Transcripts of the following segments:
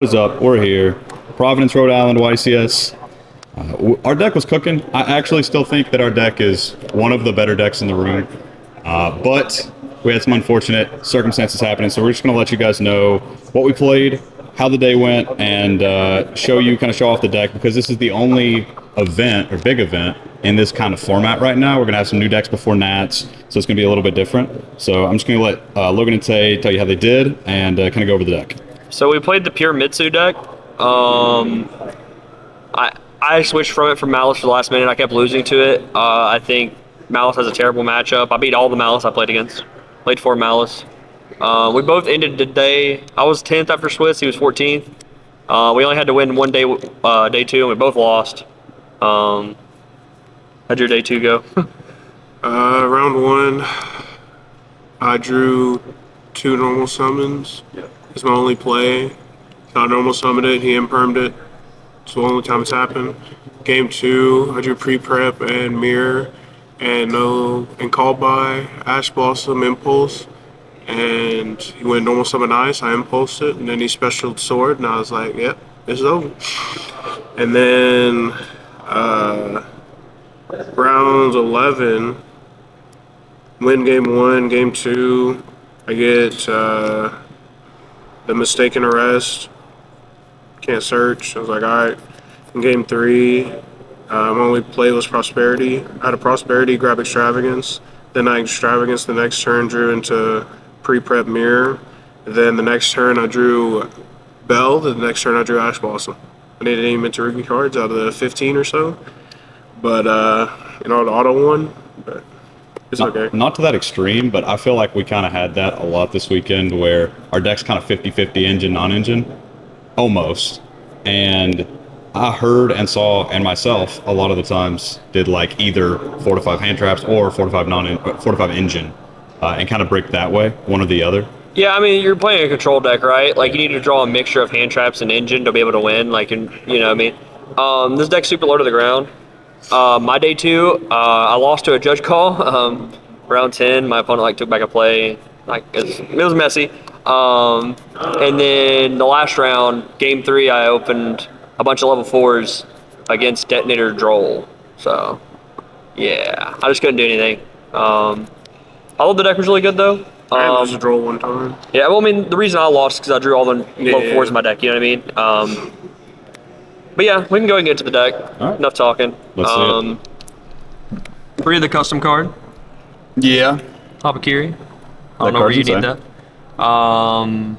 Is up? We're here. Providence, Rhode Island, YCS. Our deck was cooking. I actually still think that our deck is one of the better decks in the room, but we had some unfortunate circumstances happening. So we're just going to let you guys know what we played, how the day went, and show off the deck, because this is the only event or big event in this kind of format right now. We're going to have some new decks before Nats, so it's going to be a little bit different. So I'm just going to let Logan and Tay tell you how they did and kind of go over the deck. So we played the pure Mitsu deck. I switched from it from Malice for the last minute. I kept losing to it. I think Malice has a terrible matchup. I beat all the Malice I played against. Played 4 Malice. We both ended the day. I was 10th after Swiss. He was 14th. We only had to win one day, day 2, and we both lost. How'd your day 2 go? Round 1, I drew 2 normal summons. Yeah. It's my only play. I normal summoned it, he impermed it. It's the only time it's happened. Game 2, I drew pre-prep and mirror and called by Ash Blossom Impulse. And he went normal summon ice, I impulsed it, and then he specialed sword, and I was like, yep, this is over. And then round 11, win game 1, game 2, I get the mistaken arrest, can't search. I was like, all right. In game 3, my only play was prosperity. I had a prosperity, grab extravagance. Then I extravagance the next turn, drew into pre-prep mirror. Then the next turn I drew Bell. The next turn I drew Ash Blossom. I needed any Mintarugi cards out of the 15 or so. But, the auto one. But it's okay. Not to that extreme, but I feel like we kind of had that a lot this weekend, where our deck's kind of 50-50 engine, non-engine, almost. And I heard and saw, and myself, a lot of the times did like either 4 to 5 hand traps or 4 to 5 engine, and kind of break that way, one or the other. Yeah, I mean, you're playing a control deck, right? Like, you need to draw a mixture of hand traps and engine to be able to win. Like, this deck's super low to the ground. My day 2, I lost to a judge call. Round 10, my opponent took back a play. It was messy. And then the last round, game 3, I opened a bunch of level 4s against Detonator Droll. So, yeah, I just couldn't do anything. I thought the deck was really good, though. I had to draw one time. Yeah, well, I mean, the reason I lost is because I drew all the low 4s in my deck, you know what I mean? But yeah, we can go and get to the deck. Right. Enough talking. Let's see it. Read the custom card. Yeah. Habakiri. I don't know where you need that. I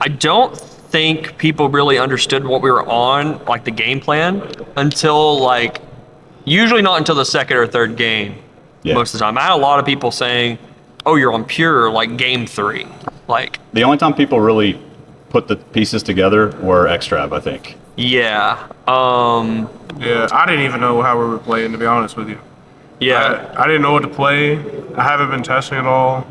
don't think people really understood what we were on, like the game plan, until usually not until the second or third game. Yeah. Most of the time. I had a lot of people saying, oh, you're on pure, game 3. The only time people really put the pieces together were Extrav, I think. Yeah. Yeah, I didn't even know how we were playing, to be honest with you. Yeah. I didn't know what to play. I haven't been testing at all.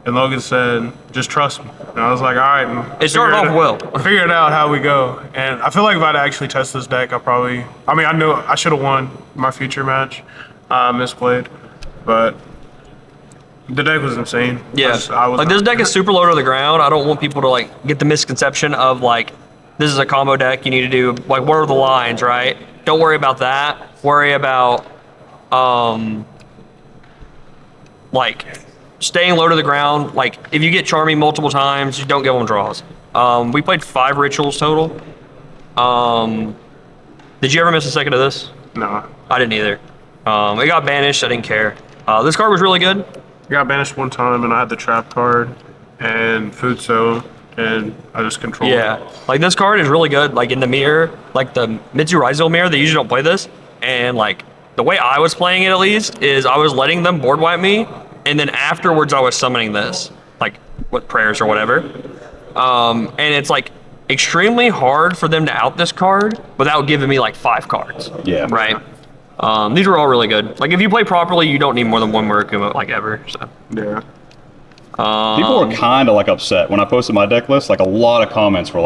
And Logan said, just trust me. And I was like, all right. It started off well. Figure it out how we go. And I feel like if I'd actually test this deck, I knew I should have won my future match. Misplayed. But the deck was insane. Yeah. This deck is super low to the ground. I don't want people to get the misconception of this is a combo deck. You need to do what are the lines, right? Don't worry about that. Worry about staying low to the ground. If you get Charming multiple times, you don't give them draws. We played 5 rituals total. Did you ever miss a second of this? No. I didn't either. It got banished. I didn't care. This card was really good. I got banished one time, and I had the trap card and Futso, and I just controlled it. Yeah. This card is really good. In the mirror, the Mitsu Raizo mirror, they usually don't play this. And the way I was playing it, at least, is I was letting them board wipe me, and then afterwards I was summoning this, with prayers or whatever. And it's extremely hard for them to out this card without giving me 5 cards. Yeah. Right. These were all really good. If you play properly, you don't need more than 1 Murakumo ever. So. Yeah. People were kind of upset when I posted my deck list. A lot of comments were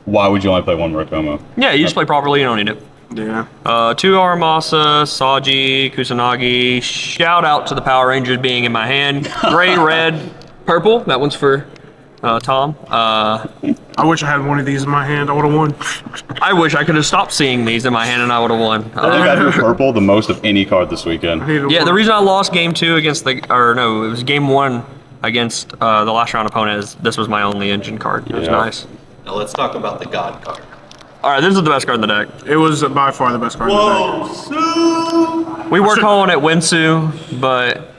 why would you only play 1 Murakumo? Yeah, you just play properly. You don't need it. Yeah. 2 Aramasa, Saji, Kusanagi. Shout out to the Power Rangers being in my hand. Gray, red, purple. That one's for Tom. I wish I had one of these in my hand. I would have won. I wish I could have stopped seeing these in my hand and I would have won. I think I drew purple the most of any card this weekend. Yeah, the reason I lost game 2 against it was game 1 against the last round opponent is this was my only engine card. It was nice. Now let's talk about the God card. All right, this is the best card in the deck. It was by far the best card in the deck. We were calling it Winsu, but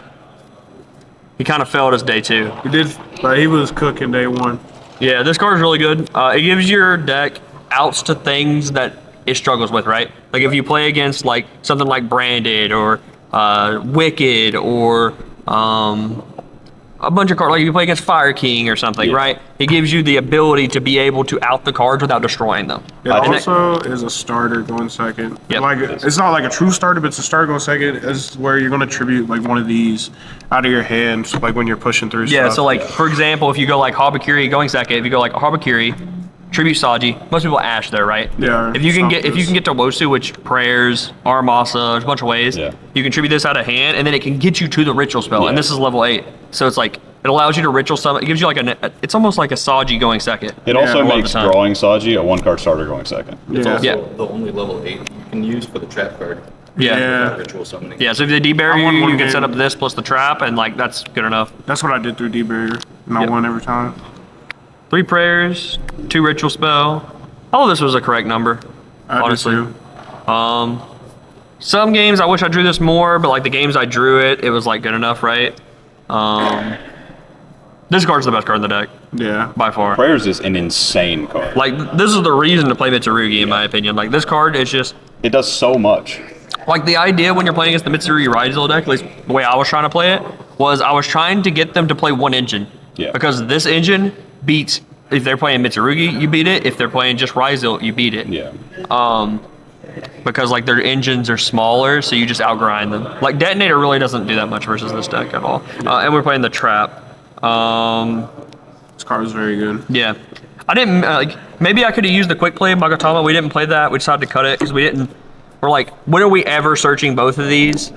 he kind of failed as day 2. He did, but he was cooking day 1. Yeah, this card is really good. It gives your deck outs to things that it struggles with, right? Like if you play against like something like Branded or Wicked or a bunch of cards, like if you play against Fire King or something, right? It gives you the ability to be able to out the cards without destroying them. It also is a starter going second. Yep. Like it's not like a true starter, but it's a starter going second. It's where you're going to tribute like one of these out of your hand, like when you're pushing through. Yeah. stuff. So like for example, if you go like Habakiri going second, if you go like Habakiri, tribute Saji, most people ash there, right? Yeah. If you can get to Wosu, which prayers, Armasa, there's a bunch of ways. Yeah. You can tribute this out of hand, and then it can get you to the ritual spell, and this is level 8. So it's like it allows you to ritual summon. It gives you like it's almost like a Saji going second. It also a lot of makes the time. drawing Saji a 1-card starter going second. It's Yeah. also Yeah. the only level 8 you can use for the trap card. Yeah. Ritual summoning. Yeah, so if they debury I won you, one you can set game. up this plus the trap, and like that's good enough. That's what I did through D-Barrier, and I Yep. won every time. 3 prayers, 2 ritual spell. All of this was a correct number, I did honestly. too. Some games I wish I drew this more, but like the games I drew it was like good enough, right? This card's the best card in the deck Yeah. by far. Prayers is an insane card. Like this is the reason to play Mitsurugi in my opinion. Like this card is just It does so much. like the idea when you're playing against the Mitsurugi Rydell deck, at least the way I was trying to play it, was I was trying to get them to play one engine. Yeah. Because this engine beats, if they're playing Mitsurugi, you beat it. If they're playing just Rydell, you beat it. Yeah. Because like their engines are smaller, so you just outgrind them. Like Detonator really doesn't do that much versus this deck at all. And we're playing the Trap. This card was very good. Yeah. I didn't, like, maybe I could have used the quick play Magatama. We didn't play that. We decided to cut it because we didn't, we're like, when are we ever searching both of these?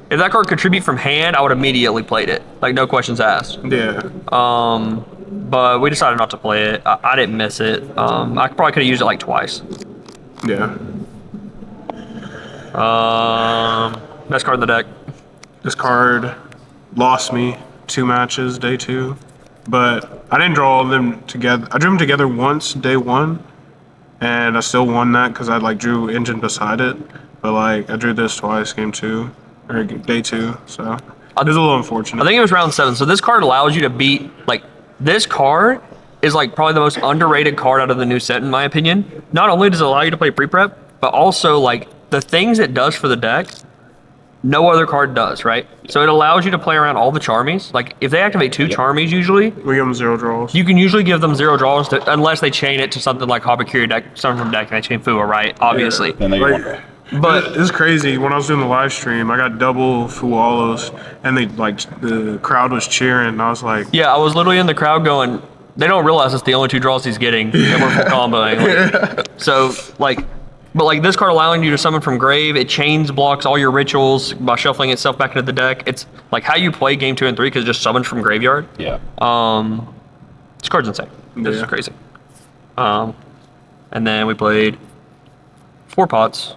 If that card could tribute from hand, I would immediately played it. Like, no questions asked. Yeah. But we decided not to play it. I didn't miss it. I probably could have used it like twice. Yeah. Best card in the deck. This card lost me 2 matches, day 2. But I didn't draw them together. I drew them together once, day 1. And I still won that because I like drew engine beside it. But like I drew this twice, game 2. Or day 2. So it was a little unfortunate. I think it was round 7. So this card allows you to beat, like, this card is like probably the most underrated card out of the new set in my opinion. Not only does it allow you to play pre-prep, but also like the things it does for the deck, no other card does, right? So it allows you to play around all the Charmies. Like if they activate 2 Charmies usually, we give them 0 draws. you can usually give them 0 draws unless they chain it to something like Habakiri deck, something from deck and they chain Fua, right? Obviously. Then they get one draw. Like, But it's crazy. When I was doing the live stream, I got double Fualos, and they like the crowd was cheering. And I was like, yeah, I was literally in the crowd going, they don't realize it's the only 2 draws he's getting, and we're full comboing. Like, so, like, but like this card allowing you to summon from grave, it chains blocks all your rituals by shuffling itself back into the deck. It's like how you play game 2 and 3 because it just summons from graveyard. Yeah. This card's insane. This is Yeah. crazy. And then we played 4 pots.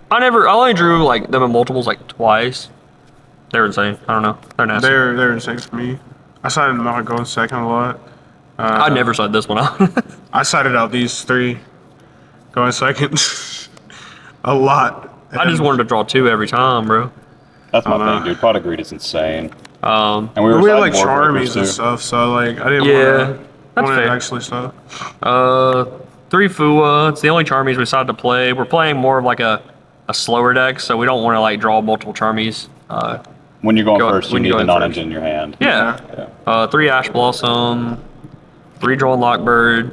I only drew like them in multiples like twice. They're insane. I don't know. They're nasty. they're insane for me. I sided them out going second a lot. I never said this one out. I sided out these 3 going second a lot. I just wanted to draw 2 every time, bro. That's my thing, dude. Pot of Greed is insane. Um, And we were We had like siding War Breakers, Charmies and too. stuff, so like I didn't Yeah, want that's to fair. actually stuff. 3 Fua. It's the only Charmies we decided to play. We're playing more of like a slower deck, so we don't want to like draw multiple Charmies. When you're going Go- first, you when need you're the going non-engine in your hand. Yeah. Yeah. 3 Ash Blossom, 3 Drawn Lockbird.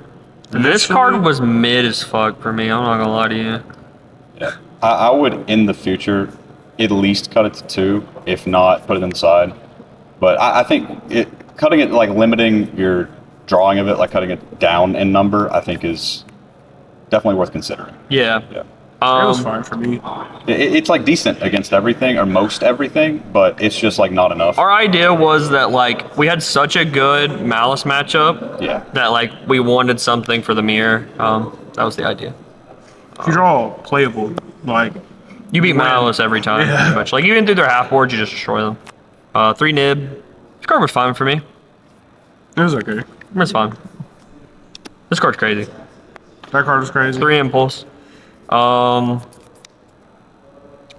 This card was mid as fuck for me. I'm not gonna lie to you. Yeah. I would, in the future, at least cut it to 2, if not, put it inside. But I think cutting it, like limiting your drawing of it, like cutting it down in number, I think is definitely worth considering. Yeah. Yeah. It was fine for me. It's like decent against everything or most everything, but it's just like not enough. Our idea was that like we had such a good Malice matchup that like we wanted something for the mirror. That was the idea. If you're all playable, like You beat Malice every time, pretty much. Like even through their half boards, you just destroy them. 3 nib. This card was fine for me. it was okay. It's fine. This card's crazy. That card was crazy. 3 impulse.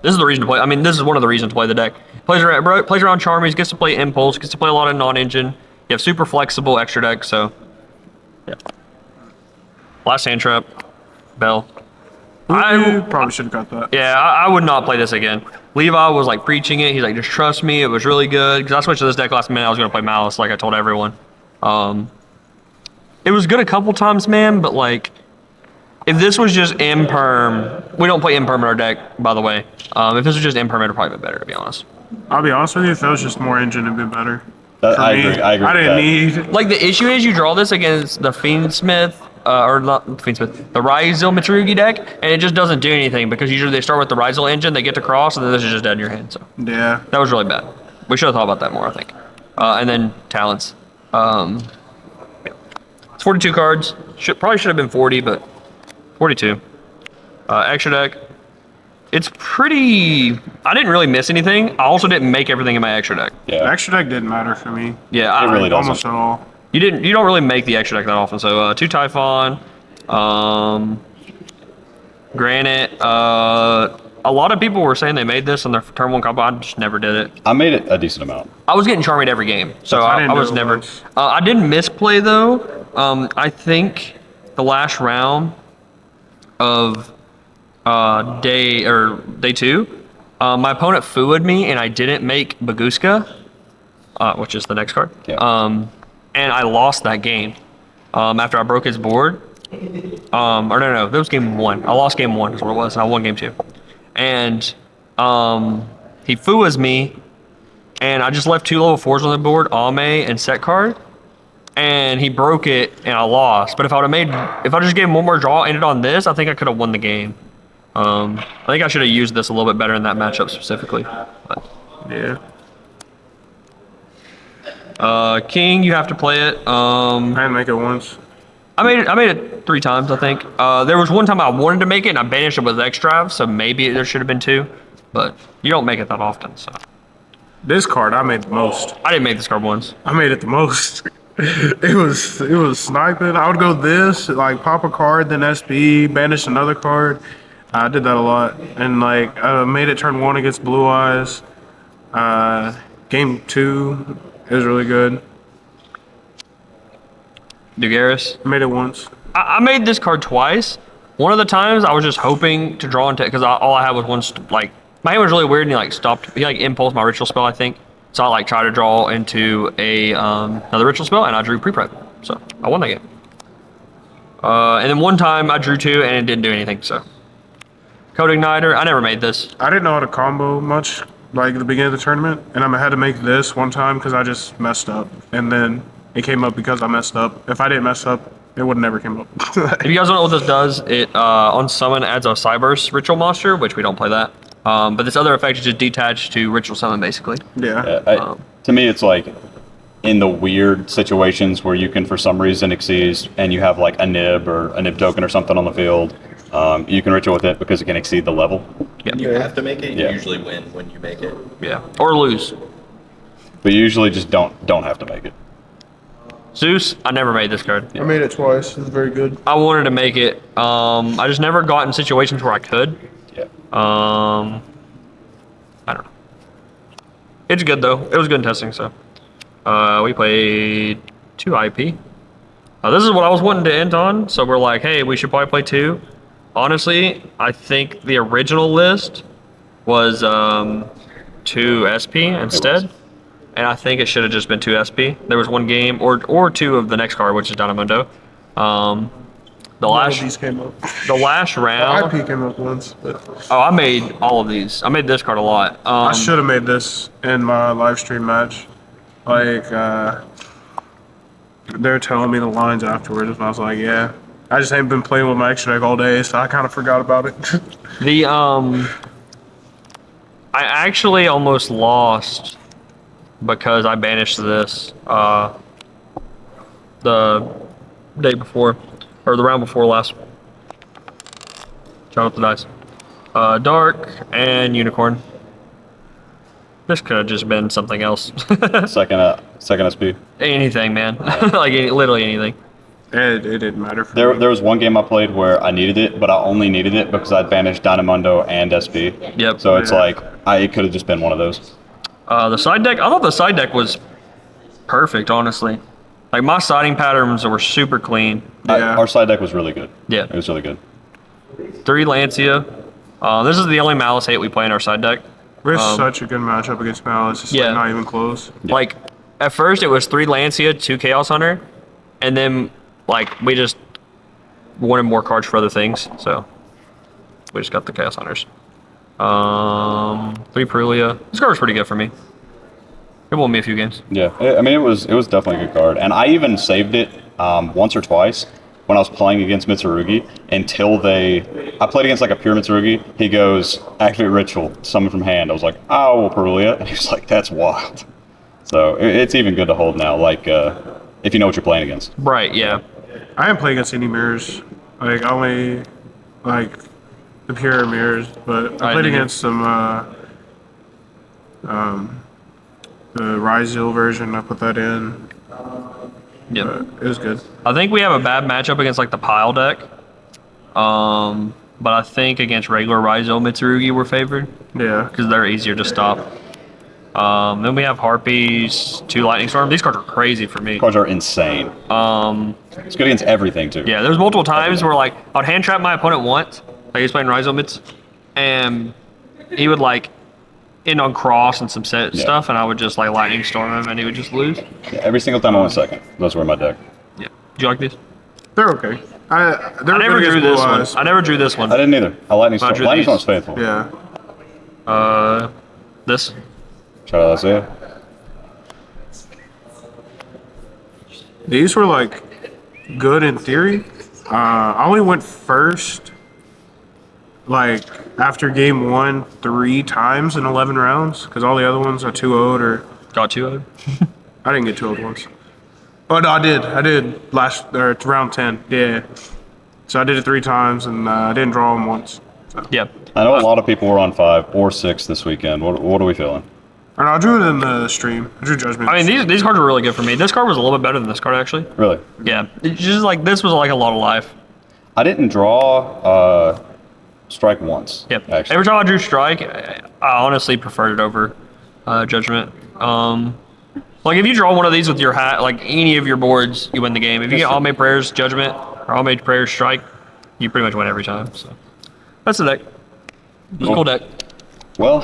This is the reason to play. I mean, this is one of the reasons to play the deck. Plays around Charmies, gets to play impulse, gets to play a lot of non-engine. You have super flexible extra deck, so yeah. Last hand trap, Bell. I probably should have got that. Yeah, I would not play this again. Levi was like preaching it. He's like, just trust me. It was really good. Because I switched to this deck last minute. I was going to play Malice, like I told everyone. It was good a couple times, man, but like, if this was just imperm, we don't play imperm in our deck, by the way. If this was just imperm, it'd probably be better, to be honest. I'll be honest with you, if it was just more engine, it'd be better. I agree. I agree. I didn't need. Like, the issue is you draw this against the Fiendsmith, or not Fiendsmith, the Ryzel Mitsurugi deck, and it just doesn't do anything because usually they start with the Ryzel engine, they get to cross, and then this is just dead in your hand. So Yeah. that was really bad. We should have thought about that more, I think. And then talents. It's 42 cards. Probably should have been 40, but 42. Extra deck. It's pretty. I didn't really miss anything. I also didn't make everything in my extra deck. The Yeah. extra deck didn't matter for me. Yeah, It really doesn't. Almost at all. You don't really make the extra deck that often. So 2 Typhon, Granite. A lot of people were saying they made this on their turn 1 combo. I just never did it. I made it a decent amount. I was getting Charmied every game, so I I didn't was do it never. once. I did misplay though. I think the last round of day 2, my opponent fooed me and I didn't make Baguska, which is the next card. Yeah. And I lost that game after I broke his board. Or no, that was game 1. I lost game 1 is what it was, and I won game 2. And he fooas me, and I just left 2 level 4s on the board, Ame and Set Card, and he broke it, and I lost. But if I just gave him one more draw, ended on this, I think I could have won the game. I think I should have used this a little bit better in that matchup specifically. But, Yeah. King, you have to play it. I didn't make it once. I made it 3 times, I think. There was one time I wanted to make it, and I banished it with X drive, so maybe there should have been 2, but you don't make it that often. So This card, I made the most. I didn't make this card once. I made it the most. It was sniping. I would go this, like pop a card, then SB, banish another card. I did that a lot, and like made it turn 1 against Blue Eyes. Game 2, it was really good. Dugaris. I made it once. I made this card twice. One of the times I was just hoping to draw into because all I had was one like my hand was really weird and he like stopped. He like impulsed my ritual spell, I think. So I like tried to draw into a another ritual spell and I drew pre-prep. So I won that game. And then one time I drew 2 and it didn't do anything. So Code Igniter. I never made this. I didn't know how to combo much, like at the beginning of the tournament, and I had to make this one time because I just messed up, and then it came up because I messed up. If I didn't mess up, it would never came up. If you guys don't know what this does, it on summon adds a Cyberse ritual monster, which we don't play that. But this other effect is just detached to ritual summon, basically. Yeah. To me, it's like in the weird situations where you can, for some reason, exceed and you have like a nib or a nib token or something on the field. You can ritual with it because it can exceed the level. You have to make it. You Yeah. usually win when you make it. Yeah, or lose. But you usually just don't have to make it. Zeus, I never made this card. I made it twice. It was very good. I wanted to make it. I just never got in situations where I could. Yeah. I don't know. It's good though. It was good in testing. So we played 2 IP. This is what I was wanting to end on. So we're like, hey, we should probably play 2. Honestly, I think the original list was 2 SP instead. And I think it should have just been 2 SP. There was 1 game or 2 of the next card, which is Dynamundo. These came up. The last round. IP came up once, but Oh, I made all of these. I made this card a lot. I should have made this in my live stream match. Like, they're telling me the lines afterwards, and I was like, yeah. I just haven't been playing with my extra deck all day, so I kind of forgot about it. The I actually almost lost because I banished this the day before, or the round before last. Shout out the dice. Dark and Unicorn. This could have just been something else. Second SP. Anything, man. Like literally anything. It didn't matter for There me. was one game I played where I needed it, but I only needed it because I'd banished Dynamundo and SP. Yep. So it's Yeah. like, it could have just been one of those. The side deck, I thought the side deck was perfect, honestly. Like, my siding patterns were super clean. Yeah. Our side deck was really good. Yeah. It was really good. 3 Lancia. This is the only Malice 8 we play in our side deck. We're such a good matchup against Malice. It's Yeah. like not even close. Like, at first it was 3 Lancia, 2 Chaos Hunter, and then, like, we just wanted more cards for other things, so we just got the Chaos Hunters. 3 Perulia. This card was pretty good for me. It won me a few games. Yeah, I mean, it was definitely a good card. And I even saved it once or twice when I was playing against Mitsurugi until I played against like a pure Mitsurugi. He goes, activate ritual, summon from hand. I was like, oh, well, Perulia. And he was like, that's wild. So it's even good to hold now, like if you know what you're playing against. Right, yeah. I didn't play against any mirrors. Like, only, like, the pure mirrors. But I I played didn't. against some, the Ryzil version. I put that in. Yep. But it was good. I think we have a bad matchup against like the pile deck. But I think against regular Ryzo Mitsurugi we're favored Yeah. because they're easier to stop. Then we have Harpies, 2 Lightning Storm. These cards are crazy for me. Cards are insane. It's good against everything too. Yeah, there's multiple times where like I'd hand trap my opponent once, like he's playing Ryzo Mits, and he would like end on cross and some set stuff, and I would just like Lightning Storm him, and he would just lose. Yeah, every single time I went second. Those were in my deck. Yeah. Do you like these? They're okay. They're I good never against drew Blue this one. Eyes. I never drew this one. I didn't either. I Lightning Storm. drew Lightning these. Storm's faithful. Yeah. This. Shout out Isaiah. These were like good in theory. I only went first, like after game 1, 3 times in 11 rounds, because all the other ones are 2-0'd or Got 2-0. I didn't get 2-0'd once. Oh no, I did last or round 10. Yeah. So I did it 3 times and I didn't draw them once. So. Yeah. I know a lot of people were on 5 or 6 this weekend. What are we feeling? And I drew it in the stream. I drew Judgment. I mean, these cards were really good for me. This card was a little bit better than this card, actually. Really? Yeah. It's just like, this was like a lot of life. I didn't draw strike once. Yep. Actually. Every time I drew strike, I honestly preferred it over Judgment. Like, if you draw one of these with your hat, like any of your boards, you win the game. If you get All Made Prayers Judgment or All Made Prayers Strike, you pretty much win every time. So that's the deck. It's a cool deck. Well,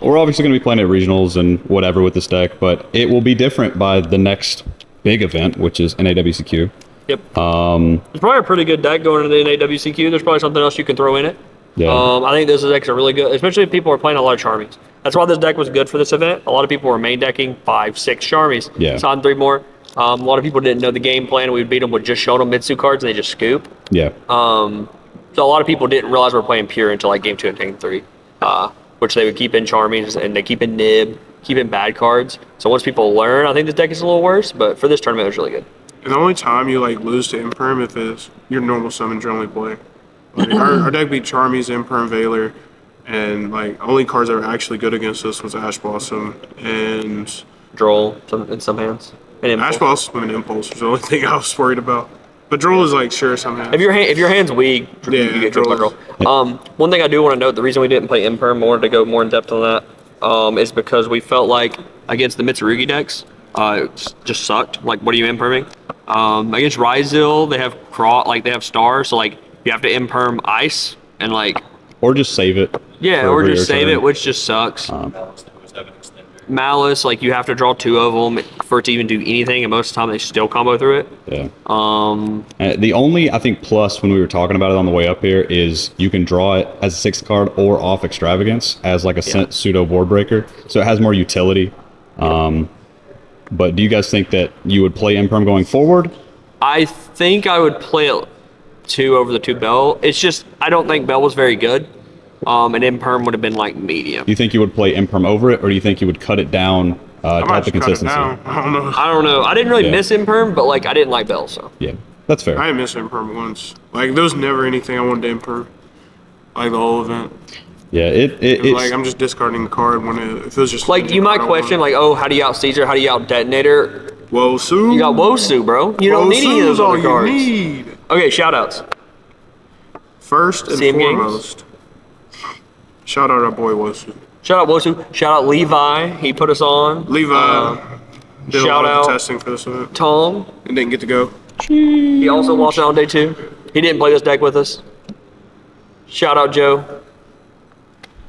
we're obviously going to be playing at regionals and whatever with this deck, but it will be different by the next big event, which is NAWCQ. Yep. It's probably a pretty good deck going into the NAWCQ. There's probably something else you can throw in it. Yeah. I think this deck's a really good, especially if people are playing a lot of Charmies. That's why this deck was good for this event. A lot of people were main decking 5, 6 Charmies. Yeah. Sign 3 more. A lot of people didn't know the game plan. We would beat them with just Shonen Mitsu cards and they just scoop. Yeah. So a lot of people didn't realize we were playing pure until like game 2 and game 3, which they would keep in Charmies and they keep in Nib, keep in bad cards. So once people learn, I think this deck is a little worse, but for this tournament, it was really good. And the only time you like lose to Imperm if it's your normal summons you only play. Like, our deck beat Charmies, Imperm, Valor, and like only cards that were actually good against us was Ash Blossom and Droll in some hands. And Impulse. Ash Blossom and Impulse was the only thing I was worried about. But Droll is like sure somehow. If your hand's weak, Yeah, you get killed by Droll. Droll. One thing I do want to note, the reason we didn't play Imperm, I wanted to go more in depth on that, is because we felt like against the Mitsurugi decks, it just sucked. Like, what are you Imperming? Against Ryzil, they have they have stars, so like you have to Imperm Ice and like Or just save it. yeah, for or every just other save turn. it, which just sucks. Malice, like you have to draw 2 of them for it to even do anything, and most of the time they still combo through it. Yeah. The only, I think, plus when we were talking about it on the way up here is you can draw it as a 6th card or off Extravagance as like a pseudo board breaker. So it has more utility. But do you guys think that you would play Imperm going forward? I think I would play it 2 over the 2 Bell. It's just I don't think Bell was very good. And Imperm would have been like medium. Do you think you would play Imperm over it, or do you think you would cut it down to I have might the just cut it consistency? down. I don't know. I don't know. I didn't really Yeah. miss Imperm, but like I didn't like Bell, so. Yeah, that's fair. I didn't miss Imperm once. Like, there was never anything I wanted to Imperm. Like, the whole event. Yeah, It's like, I'm just discarding the card when if it was just... Like, you might question, like, oh, how do you out Caesar? How do you out Detonator? Whoa, Sue. You got Wosu, bro. You don't need any of those all other cards. you need. Okay, shout-outs. First and CM games? foremost, shout out our boy Wosu. Shout out Wosu. Shout out Levi. He put us on. Levi did a shout lot of out the testing for this event Tom. and didn't get to go. He also lost out on day 2. He didn't play this deck with us. Shout out Joe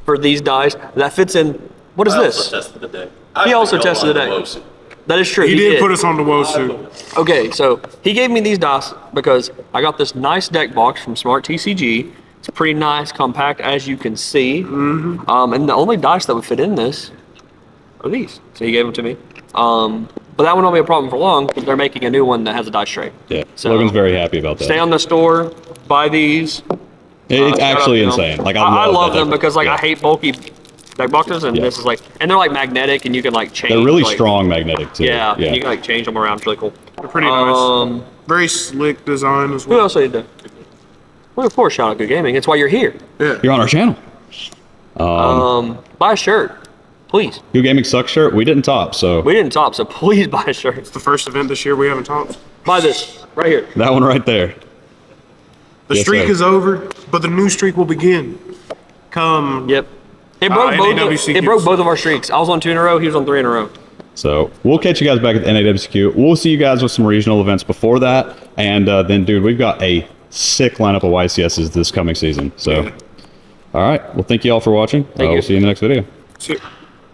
for these dice. That fits in. What is I this? also tested the deck. He also tested the deck. That is true. He did put us on the Wosu. Okay, so he gave me these dice because I got this nice deck box from Smart TCG. It's pretty nice, compact, as you can see. Mm-hmm. And the only dice that would fit in this are these. So he gave them to me. But that one won't be a problem for long because they're making a new one that has a dice tray. Yeah, So- Logan's very happy about that. Stay on the store, buy these. It's Shout actually out to them. insane. Like I love that them deck. because like Yeah. I hate bulky deck boxes, and Yeah. this is like, and they're like magnetic, and you can like change. They're really like, strong magnetic too. Yeah, you can like change them around. It's really cool. They're pretty nice. Um, Very slick design as who well. else I need to? Well, of course, shout out Good Gaming. It's why you're here. Yeah. You're on our channel. Buy a shirt, please. New Gaming Sucks shirt. We didn't top, so We didn't top, so please buy a shirt. It's the first event this year we haven't topped. Buy this right here. that one right there. The Yes, streak sir. is over, but the new streak will begin. Come. Yep. It broke NAWCQ. it broke both of our streaks. I was on 2 in a row. He was on 3 in a row. So we'll catch you guys back at the NAWCQ. We'll see you guys with some regional events before that, and then, dude, we've got a sick lineup of YCSs this coming season. So, Yeah. all right. Well, thank you all for watching. Thank you. We'll see you in the next video. See-